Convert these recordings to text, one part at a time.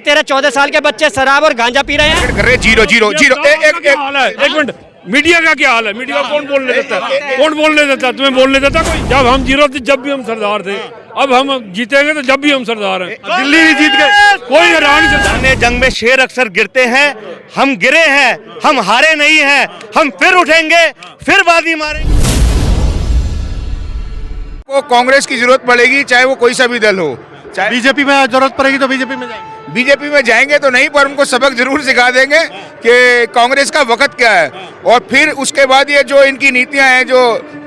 13-14 साल के बच्चे शराब और गांजा पी रहे हैं। कर रहे जीरो जीरो जीरो एक मिनट, मीडिया का क्या हाल है? मीडिया कौन बोलने देता है? कौन बोलने देता है? तुम्हें बोलने देता कोई? जब हम जीरो थे जब भी हम सरदार थे, अब हम जीतेंगे तो जब भी हम सरदार हैं। दिल्ली भी जीत गए, कोई हरा नहीं सकता। मैदान जंग में शेर अक्सर गिरते हैं, हम गिरे हैं, हम हारे नहीं हैं, हम फिर उठेंगे, फिर बाजी मारेंगे। वो कांग्रेस की जरूरत पड़ेगी, चाहे वो कोई सा भी दल हो। चाहे बीजेपी में जरूरत पड़ेगी तो बीजेपी में जाएंगे। बीजेपी में जाएंगे तो नहीं, पर उनको सबक जरूर सिखा देंगे कि कांग्रेस का वक्त क्या है। और फिर उसके बाद ये जो इनकी नीतियां हैं, जो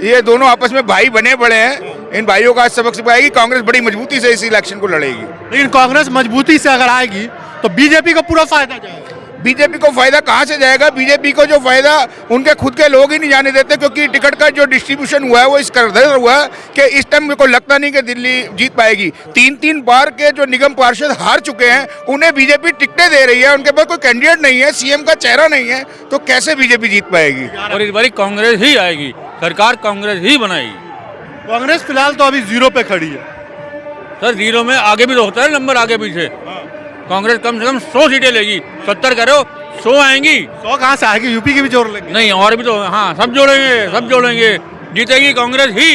ये दोनों आपस में भाई बने पड़े हैं, इन भाइयों का सबक सिखाएगी। कांग्रेस बड़ी मजबूती से इस इलेक्शन को लड़ेगी। लेकिन कांग्रेस मजबूती से अगर आएगी तो बीजेपी को पूरा फायदा जाएगा। बीजेपी को फायदा कहाँ से जाएगा? बीजेपी को जो फायदा उनके खुद के लोग ही नहीं जाने देते, क्योंकि टिकट का जो डिस्ट्रीब्यूशन हुआ है वो इस कदर हुआ है कि इस टाइम मेरे को लगता नहीं कि दिल्ली जीत पाएगी। 3-3 बार के जो निगम पार्षद हार चुके हैं, उन्हें बीजेपी टिकटें दे रही है, उनके पास कोई कैंडिडेट नहीं है, सीएम का चेहरा नहीं है, तो कैसे बीजेपी जीत पाएगी? और इस बार कांग्रेस ही आएगी, सरकार कांग्रेस ही बनाएगी। कांग्रेस फिलहाल तो अभी जीरो पे खड़ी है। सर जीरो में आगे भी तो होता है नंबर, आगे पीछे। कांग्रेस कम से कम 100 सीटें लेगी, 70 करो 100 आएंगी। 100 कहाँ से आएगी? यूपी की भी जोड़ लेंगे। नहीं और भी तो, हाँ सब जोड़ेंगे, जीतेगी कांग्रेस ही।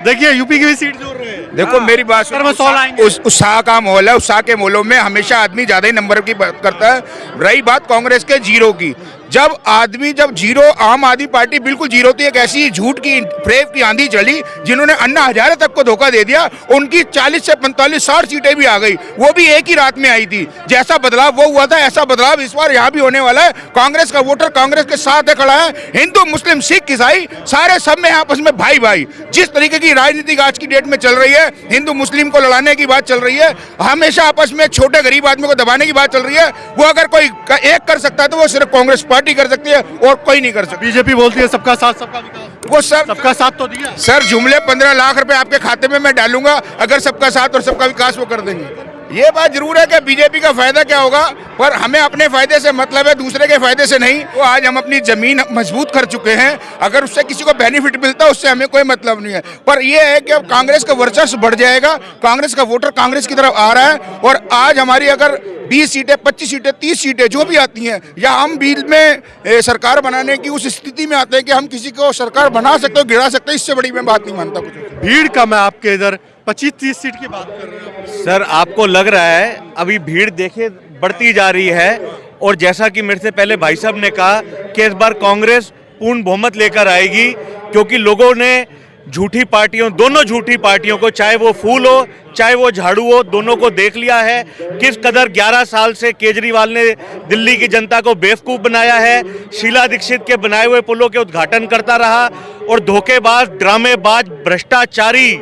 देखिए यूपी की भी सीट जोड़ रहे हैं। देखो मेरी बात सर में 100 लाएंगे। उत्साह का माहौल है, उत्साह के माहौलों में हमेशा आदमी ज्यादा ही नंबर की बात करता है। रही बात कांग्रेस के जीरो की, जब जीरो, आम आदमी पार्टी बिल्कुल जीरो थी, एक ऐसी झूठ की फ्रेब की आंधी चली जिन्होंने अन्ना हजारे तक को धोखा दे दिया। उनकी 40 से 45-60 सीटें भी आ गई, वो भी एक ही रात में आई थी। जैसा बदलाव वो हुआ था, ऐसा बदलाव इस बार यहाँ भी होने वाला है। कांग्रेस का वोटर कांग्रेस के साथ खड़ा है। हिंदू मुस्लिम सिख ईसाई सारे सब में आपस में भाई भाई। जिस तरीके की राजनीति आज की डेट में चल रही है, हिंदू मुस्लिम को लड़ाने की बात चल रही है, हमेशा आपस में छोटे गरीब आदमी को दबाने की बात चल रही है। वो अगर कोई एक कर सकता है तो वो सिर्फ कांग्रेस पार्टी कर सकती है और कोई नहीं कर सकता। बीजेपी बोलती है सबका साथ सबका विकास। वो सर सबका साथ तो दिया सर, जुमले 15 लाख रुपए आपके खाते में मैं डालूंगा अगर सबका साथ और सबका विकास वो कर देंगे। ये बात जरूर है कि बीजेपी का फायदा क्या होगा, पर हमें अपने फायदे से मतलब है, दूसरे के फायदे से नहीं। तो आज हम अपनी जमीन मजबूत कर चुके हैं, अगर उससे किसी को बेनिफिट मिलता है उससे हमें कोई मतलब नहीं है। पर यह है कि अब कांग्रेस का वर्चस्व बढ़ जाएगा, कांग्रेस का वोटर कांग्रेस की तरफ आ रहा है। और आज हमारी अगर 20 सीटें, 25 सीटें, 30 सीटें जो भी आती हैं, या हम बीच में सरकार बनाने की उस स्थिति में आते हैं कि हम किसी को सरकार बना सकते हो, गिरा सकते हो, इससे बड़ी मैं बात नहीं मानता कुछ। भीड़ कम है आपके इधर, 25-30 सीट की बात कर रहे हो सर आपको लग रहा है अभी भीड़ देखिए बढ़ती जा रही है। और जैसा कि मेरे से पहले भाई साहब ने कहा कि इस बार कांग्रेस पूर्ण बहुमत लेकर आएगी, क्योंकि लोगों ने झूठी पार्टियों, दोनों झूठी पार्टियों को, चाहे वो फूल हो चाहे वो झाड़ू हो, दोनों को देख लिया है। किस कदर 11 साल से केजरीवाल ने दिल्ली की जनता को बेवकूफ़ बनाया है, शीला दीक्षित के बनाए हुए पुलों के उद्घाटन करता रहा, और धोखेबाज, ड्रामेबाज, भ्रष्टाचारी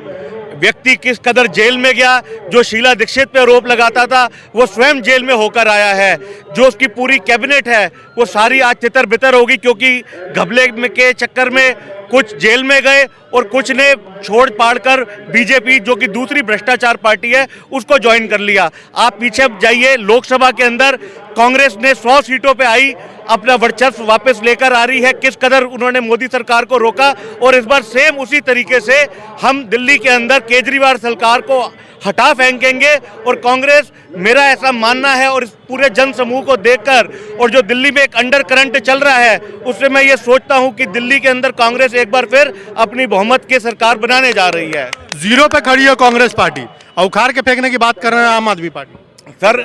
व्यक्ति किस कदर जेल में गया। जो शीला दीक्षित पे आरोप लगाता था वो स्वयं जेल में होकर आया है। जो उसकी पूरी कैबिनेट है वो सारी आज तितर बितर होगी, क्योंकि घपले के चक्कर में कुछ जेल में गए और कुछ ने छोड़ पाड़ कर बीजेपी, जो कि दूसरी भ्रष्टाचार पार्टी है, उसको ज्वाइन कर लिया। आप पीछे जाइए, लोकसभा के अंदर कांग्रेस ने 100 सीटों पे आई, अपना वर्चस्व वापस लेकर आ रही है। किस कदर उन्होंने मोदी सरकार को रोका, और इस बार सेम उसी तरीके से हम दिल्ली के अंदर केजरीवाल सरकार को हटा फेंकेंगे। और कांग्रेस, मेरा ऐसा मानना है, और इस पूरे जन समूह को देखकर, और जो दिल्ली में एक अंडर करंट चल रहा है, उससे मैं ये सोचता हूं कि दिल्ली के अंदर कांग्रेस एक बार फिर अपनी बहुमत की सरकार बनाने जा रही है। जीरो पे खड़ी है कांग्रेस पार्टी, और उखाड़ के फेंकने की बात कर रहे हैं आम आदमी पार्टी। सर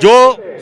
जो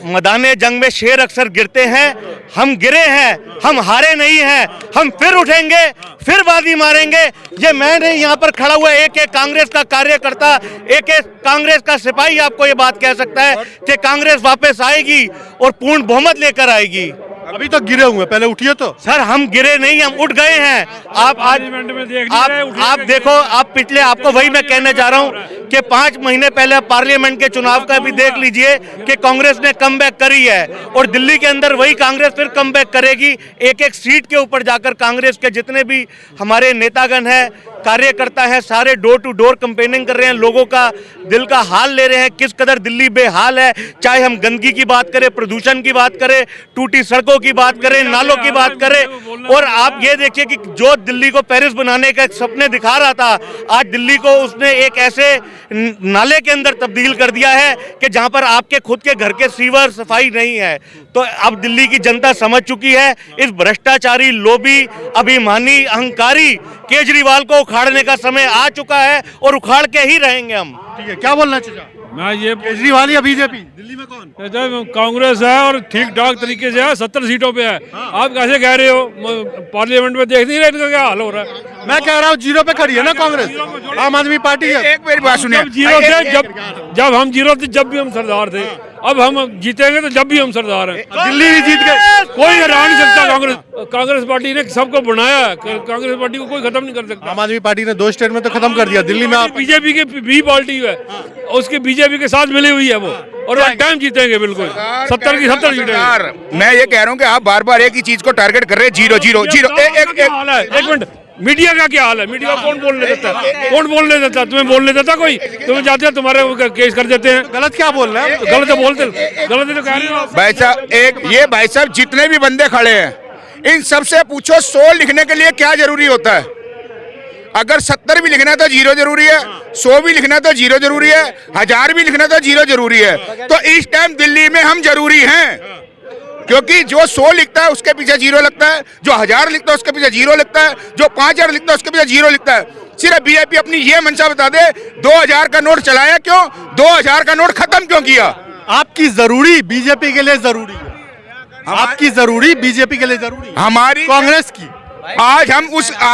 मैदान जंग में शेर अक्सर गिरते हैं, हम गिरे हैं, हम हारे नहीं हैं, हम फिर उठेंगे, फिर बाजी मारेंगे। ये मैं नहीं, यहाँ पर खड़ा हुआ एक एक कांग्रेस का कार्यकर्ता, एक एक कांग्रेस का सिपाही आपको ये बात कह सकता है कि कांग्रेस वापस आएगी और पूर्ण बहुमत लेकर आएगी। अभी तो गिरे हुए, पहले उठिए तो। सर हम गिरे नहीं, हम उठ गए हैं। आप आज आप देखो, आप पिछले, आपको वही मैं कहने जा रहा हूं कि 5 महीने पहले पार्लियामेंट के चुनाव का भी देख लीजिए कि कांग्रेस ने कमबैक करी है, और दिल्ली के अंदर वही कांग्रेस फिर कमबैक करेगी। एक एक सीट के ऊपर जाकर कांग्रेस के जितने भी हमारे नेतागण हैं, कार्यकर्ता हैं, सारे डोर टू डोर कैंपेनिंग कर रहे हैं, लोगों का दिल का हाल ले रहे हैं, किस कदर दिल्ली बेहाल है। चाहे हम गंदगी की बात करें, प्रदूषण की बात करें, टूटी सड़कों की बात करें, नालों की बात करें, और आप ये देखिए कि जो दिल्ली को पेरिस बनाने का एक सपने दिखा रहा था, आज दिल्ली को उसने एक ऐसे नाले के अंदर तब्दील कर दिया है कि जहां पर आपके खुद के घर के सीवर सफाई नहीं है। तो अब दिल्ली की जनता समझ चुकी है, इस भ्रष्टाचारी, लोभी, अभिमानी, अहंकारी केजरीवाल को उखाड़ने का समय आ चुका है और उखाड़ के ही रहेंगे हम। ठीक है, क्या बोलना चाहिए मैं ये केजरीवाल या बीजेपी? दिल्ली में कौन? कांग्रेस है और ठीक ठाक तरीके से है, 70 सीटों पे है। आप कैसे कह रहे हो? पार्लियामेंट में देख नहीं रहे इनका क्या हाल हो रहा है? मैं कह रहा हूँ जीरो पे खड़ी है ना कांग्रेस, आम आदमी पार्टी है। एक मेरी बात सुनिए, जीरो थे जब हम जीरो थे, जब भी हम सरदार थे। अब हम जीतेंगे तो जब भी हम सरदार हैं। दिल्ली भी जीत गए, कोई हरा नहीं सकता। कांग्रेस पार्टी ने सबको बनाया है, कांग्रेस पार्टी को कोई खत्म नहीं कर सकता। आम आदमी पार्टी ने 2 स्टेट में तो खत्म कर दिया। दिल्ली में आप बीजेपी की भी पार्टी है, उसकी बीजेपी के साथ मिली हुई है वो, और वो टाइम जीतेंगे बिल्कुल 70 की 70 जीतेंगे। मैं ये कह रहा हूँ कि आप बार बार एक ही चीज को टारगेट कर रहे हैं, जीरो जीरो जीरो। एक मिनट, मीडिया का क्या हाल है? मीडिया कौन बोलने देता है? कौन बोलने देता? तुम्हें बोलने देता कोई? तुम्हें जाते हैं, तुम्हारे केस कर देते हैं। गलत क्या बोल रहे हैं? गलत है, बोलते गलत है तो कह रहे हो। भाई साहब, ये भाई साहब जितने भी बंदे खड़े हैं, इन सबसे पूछो 100 लिखने के लिए क्या जरूरी होता है? अगर 70 भी लिखना तो जीरो जरूरी है, 100 भी लिखना तो जीरो जरूरी है, 1000 भी लिखना तो जीरो जरूरी है। तो इस टाइम दिल्ली में हम जरूरी हैं, क्योंकि जो 100 लिखता है उसके पीछे जीरो लगता है, जो 1000 लिखता है उसके पीछे जीरो लगता है, जो 5000 लिखता है उसके पीछे जीरो लिखता है। सिर्फ बीजेपी अपनी ये मंशा बता दे, 2000 का नोट चलाया क्यों, 2000 का नोट खत्म क्यों किया? आपकी जरूरी बीजेपी के लिए जरूरी है, आपकी जरूरी बीजेपी के लिए जरूरी है, हमारी कांग्रेस की। आज हम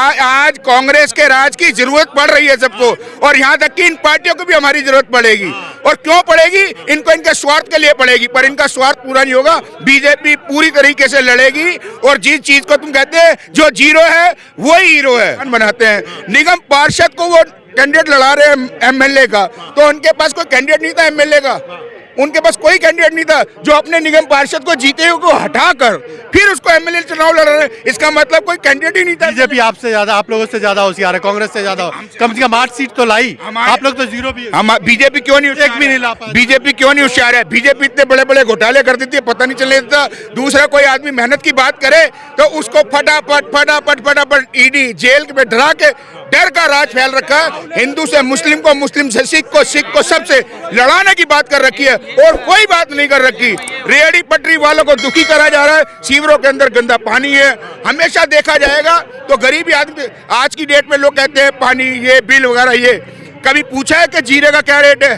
आज कांग्रेस के राज की जरूरत पड़ रही है सबको, और यहाँ तक कि इन पार्टियों को भी हमारी जरूरत पड़ेगी। और क्यों पड़ेगी? इनको इनके स्वार्थ के लिए पड़ेगी, पर इनका स्वार्थ पूरा नहीं होगा। बीजेपी पूरी तरीके से लड़ेगी, और जिस चीज को तुम कहते हैं जो जीरो है वही हीरो है बनाते हैं। निगम पार्षद को वो कैंडिडेट लड़ा रहे हैं एमएलए का, तो उनके पास कोई कैंडिडेट नहीं था एमएलए का, उनके पास कोई कैंडिडेट नहीं था। जो अपने निगम पार्षद को जीते हुए को हटाकर फिर उसको एमएलए चुनाव लड़ रहे हैं, इसका मतलब कोई कैंडिडेट ही नहीं था। बीजेपी आपसे ज्यादा, आप लोगों से ज्यादा होशियार है, कांग्रेस से ज्यादा। कम से कम 8 सीट तो लाई, आप लोग तो जीरो भी। हम बीजेपी क्यों नहीं, एक भी नहीं ला पाए। बीजेपी क्यों नहीं होशियार है? बीजेपी इतने बड़े बड़े घोटाले कर देती है, पता नहीं चलने देता। दूसरा कोई आदमी मेहनत की बात करे तो उसको फटाफट फटाफट फटाफट ईडी जेल में डरा के डर का राज फैल रखा है। हिंदू से मुस्लिम को, मुस्लिम से सिख को सबसे लड़ाने की बात कर रखी है, और कोई बात नहीं कर रखी। रेहड़ी पटरी वालों को दुखी करा जा रहा है, सीवरों के अंदर गंदा पानी है। हमेशा देखा जाएगा तो गरीबी आदमी, आज की डेट में लोग कहते हैं पानी, ये बिल वगैरह, ये कभी पूछा है कि जीरे का क्या रेट है?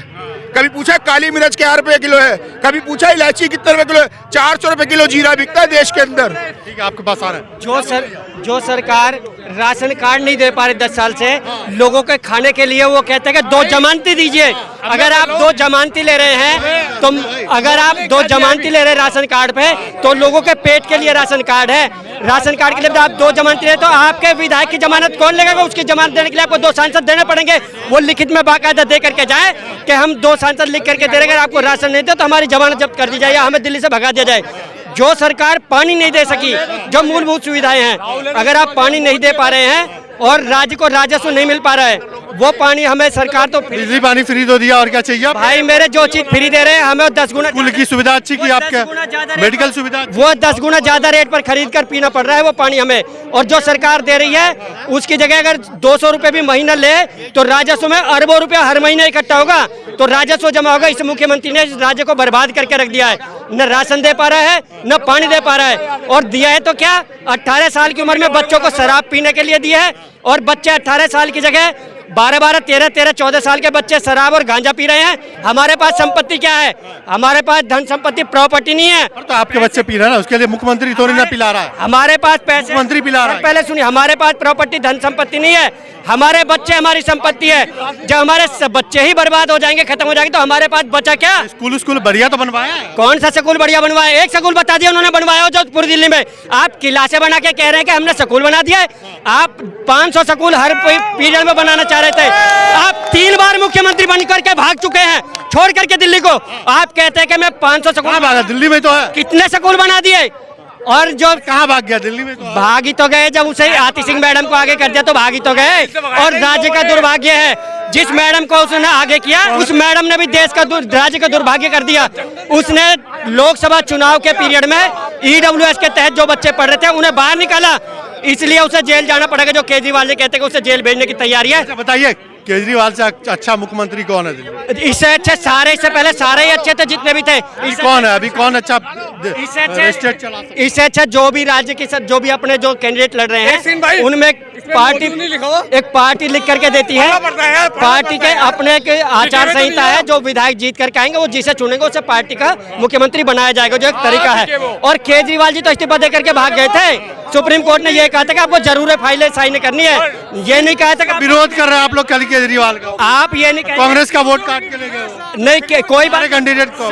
कभी पूछा काली मिर्च क्या रुपए किलो है? कभी पूछा इलायची कितने रुपए किलो है? 400 रुपए किलो जीरा बिकता है देश के अंदर। ठीक है, आपके पास आ रहा है। जो सरकार राशन कार्ड नहीं दे पा रही 10 साल से लोगों के खाने के लिए, वो कहते हैं कि 2 जमानती दीजिए। अगर आप 2 जमानती ले रहे हैं तो अगर आप 2 जमानती ले रहे हैं राशन कार्ड पे, तो लोगों के पेट के लिए राशन कार्ड है। राशन कार्ड के लिए आप 2 जमानती ले, तो आपके विधायक की जमानत कौन लेगा? उसकी जमानत देने के लिए आपको 2 सांसद देने पड़ेंगे। वो लिखित में बाकायदा दे करके जाए कि हम 2 सांसद लिख करके दे रहे हैं, आपको राशन नहीं दे तो हमारी जमानत जब्त कर दी जाए या हमें दिल्ली से भगा दिया जाए। जो सरकार पानी नहीं दे सकी, जो मूलभूत सुविधाएं हैं, अगर आप पानी नहीं दे पा रहे हैं और राज्य को राजस्व नहीं मिल पा रहा है, वो पानी हमें सरकार तो बिजली पानी फ्री तो दिया, और क्या चाहिए आप? भाई मेरे जो चीज फ्री दे रहे हैं हमें 10 गुना स्कूल की सुविधा अच्छी की, आपके मेडिकल सुविधा, वो 10 गुना ज्यादा रेट पर खरीद कर पीना पड़ रहा है वो पानी हमें। और जो सरकार दे रही है उसकी जगह अगर 200 रुपए भी महीना ले तो राजस्व में अरबों रुपया हर महीने इकट्ठा होगा, तो राजस्व जमा होगा। इस मुख्यमंत्री ने इस राज्य को बर्बाद करके रख दिया है, न राशन दे पा रहा है न पानी दे पा रहा है। और दिया है तो क्या, 18 साल की उम्र में बच्चों को शराब पीने के लिए दिया है, और बच्चे 18 साल की जगह 12-12, 13-13, 14 साल के बच्चे शराब और गांजा पी रहे हैं। हमारे पास संपत्ति क्या है? हमारे पास धन संपत्ति प्रॉपर्टी नहीं है। तो आपके बच्चे पी रहे हैं ना, उसके लिए मुख्यमंत्री थोड़ी ना पिला रहा है। हमारे पास पैसे, मुख्यमंत्री पिला रहा है। पहले सुनिए, हमारे पास प्रॉपर्टी धन संपत्ति नहीं है, हमारे बच्चे हमारी संपत्ति है। जब हमारे बच्चे ही बर्बाद हो जाएंगे, खत्म हो जाएंगे, तो हमारे पास बचा क्या? स्कूल बढ़िया तो बनवाया है। कौन सा स्कूल बढ़िया बनवाया? एक स्कूल बता दिया उन्होंने बनवाया हो जो पूरी दिल्ली में। आप क्लासे बना के कह रहे हैं कि हमने स्कूल बना दिया है। आप 500 स्कूल हर पीरियड में बनाना चाह रहे थे। आप 3 बार मुख्यमंत्री बनकर के भाग चुके हैं छोड़ करके दिल्ली को। आप कहते हैं कि मैं 500 स्कूल, दिल्ली में तो है। कितने स्कूल बना दिए? और जो कहाँ भाग गया? दिल्ली में तो भागी तो गए, जब उसे आतिश सिंह मैडम को आगे कर दिया तो भागी तो गए। और राज्य का दुर्भाग्य है, जिस मैडम को उसने आगे किया उस मैडम ने भी देश का राज्य का दुर्भाग्य कर दिया। उसने लोकसभा चुनाव के पीरियड में EWS के तहत जो बच्चे पढ़ रहे थे उन्हें बाहर निकाला, इसलिए उसे जेल जाना पड़ेगा। जो केजरीवाल जी कहते हैं कि उसे जेल भेजने की तैयारी है। बताइए, केजरीवाल से अच्छा मुख्यमंत्री कौन है दिल्ली? इससे अच्छे सारे, इससे पहले सारे ही अच्छे थे जितने भी थे। कौन है अभी, कौन अच्छा इससे अच्छे स्टेट चला सकता है? इससे अच्छा जो भी राज्य के जो भी अपने जो कैंडिडेट लड़ रहे हैं उनमें एक पार्टी लिख करके देती है। पार्टी के अपने के आचार संहिता है, जो विधायक जीत करके आएंगे वो जिसे चुनेंगे उसे पार्टी का मुख्यमंत्री बनाया जाएगा, जो एक तरीका है। और केजरीवाल जी तो इस्तीफा दे करके भाग गए थे। सुप्रीम कोर्ट ने ये कहा था कि आपको जरूर फाइलें साइन करनी है, ये नहीं कहा था कि विरोध कर रहे हैं आप लोग कल केजरीवाल का। आप ये नहीं कांग्रेस का वोट काट के ले गए नहीं, कोई बात कैंडिडेट को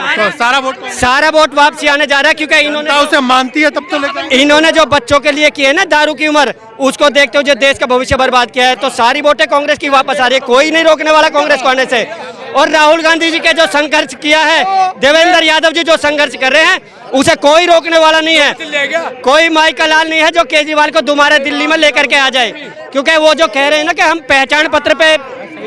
सारा वोट वापसी आने जा रहा है, क्योंकि इन्होंने उसे मानती है तब तो लेकर इन्होंने जो बच्चों के लिए किए ना दारू की उम्र, उसको देखते हुए जो देश का भविष्य बर्बाद किया है, तो सारी वोटें कांग्रेस की वापस आ रही है। कोई नहीं रोकने वाला कांग्रेस को आने से। और राहुल गांधी जी के जो संघर्ष किया है, देवेंद्र यादव जी जो संघर्ष कर रहे हैं, उसे कोई रोकने वाला नहीं है। कोई माइकल लाल नहीं है जो केजरीवाल को दोबारा दिल्ली में लेकर के आ जाए, क्योंकि वो जो कह रहे हैं ना कि हम पहचान पत्र पे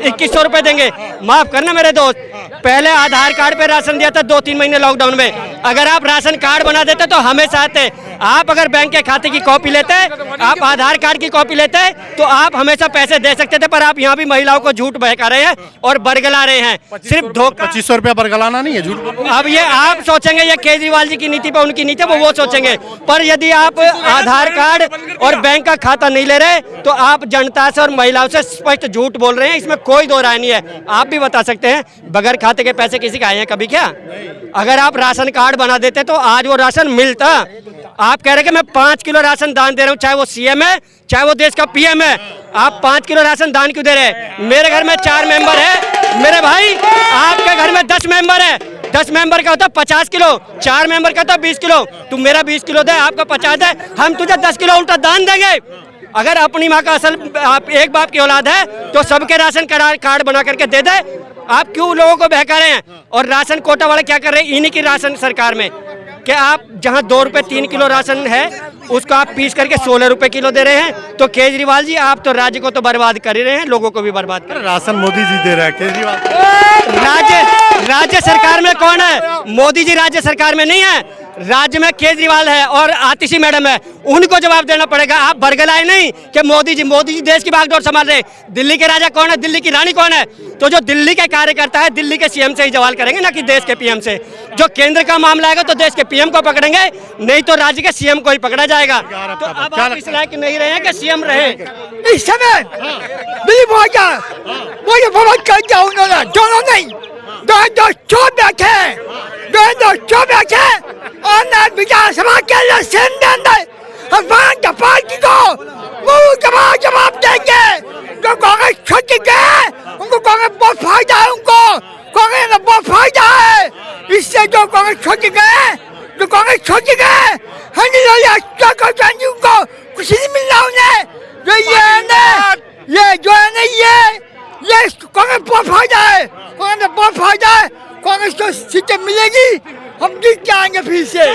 2100 रुपए देंगे। माफ करना मेरे दोस्त, पहले आधार कार्ड पे राशन दिया था 2-3 महीने लॉकडाउन में। अगर आप राशन कार्ड बना देते तो हमेशा आते। आप अगर बैंक के खाते की कॉपी लेते, आप आधार कार्ड की कॉपी लेते, तो आप हमेशा पैसे दे सकते थे। पर आप यहाँ भी महिलाओं को झूठ बहका रहे हैं और बरगला रहे हैं। सिर्फ 2500 रुपया बरगलाना नहीं है, झूठ। अब ये आप सोचेंगे ये केजरीवाल जी की नीति पर उनकी नीति वो सोचेंगे। पर यदि आप आधार कार्ड और बैंक का खाता नहीं ले रहे तो आप जनता से और महिलाओं से स्पष्ट झूठ बोल रहे हैं, इसमें कोई दो राय नहीं है। आप भी बता सकते हैं बगैर खाते के पैसे किसी के आए हैं कभी क्या? अगर आप राशन कार्ड बना देते तो आज वो राशन मिलता। आप कह रहे हैं कि मैं 5 किलो राशन दान दे रहा हूँ, चाहे वो CM है चाहे वो देश का PM है। आप 5 किलो राशन दान क्यों दे रहे हैं? मेरे घर में 4 मेंबर है मेरे भाई, आपके घर में 10 मेंबर है। 10 मेंबर का होता 50 किलो, 4 मेंबर का होता 20 किलो। तुम मेरा 20 किलो दे, आपका 50 है, हम तुझे 10 किलो उल्टा दान देंगे। अगर अपनी माँ का असल आप एक बाप की औलाद है तो सबके राशन कार्ड बना करके दे दे। आप क्यों लोगों को बहका रहे हैं? और राशन कोटा वाले क्या कर रहे हैं? इन्हीं की राशन सरकार में कि आप जहां 2 रुपए 3 किलो राशन है उसको आप पीस करके 16 रुपए किलो दे रहे हैं। तो केजरीवाल जी आप तो राज्य को तो बर्बाद कर ही रहे हैं, लोगों को भी बर्बाद कर रहे हैं। राशन मोदी जी दे रहे हैं, केजरीवाल राज्य सरकार में कौन है? मोदी जी राज्य सरकार में नहीं है, राज्य में केजरीवाल है और आतिशी मैडम है, उनको जवाब देना पड़ेगा। आप बरगलाए नहीं कि मोदी जी देश की बागडोर संभाल रहे। दिल्ली के राजा कौन है? दिल्ली की रानी कौन है? तो जो दिल्ली के कार्यकर्ता है दिल्ली के CM से ही सवाल करेंगे ना कि देश के PM से। जो केंद्र का मामला आएगा तो देश के PM को पकड़ेंगे, नहीं तो राज्य के CM को ही पकड़ा जाएगा। तो अब आप इस लायक नहीं रहे हैं कि CM रहे। इस समय दिलीप भाजा मुझे बहुत कर दिया उन्होंने, दोनों नहीं, दो बैठे और विधानसभा के इलेक्शन के अंदर भगवान पार्टी को मुंह जवाब देंगे। जो कांग्रेस छोटी गए उनको कांग्रेस बहुत फायदा है, उनको कांग्रेस में बहुत फायदा है। इससे जो कांग्रेस छोटी गए उनको कुछ नहीं मिल रहा उन्हें। जो ये कांग्रेस बहुत फायदा है, कांग्रेस बहुत फायदा है। कांग्रेस को सीटें मिलेगी, हम जीत के आएंगे फिर से।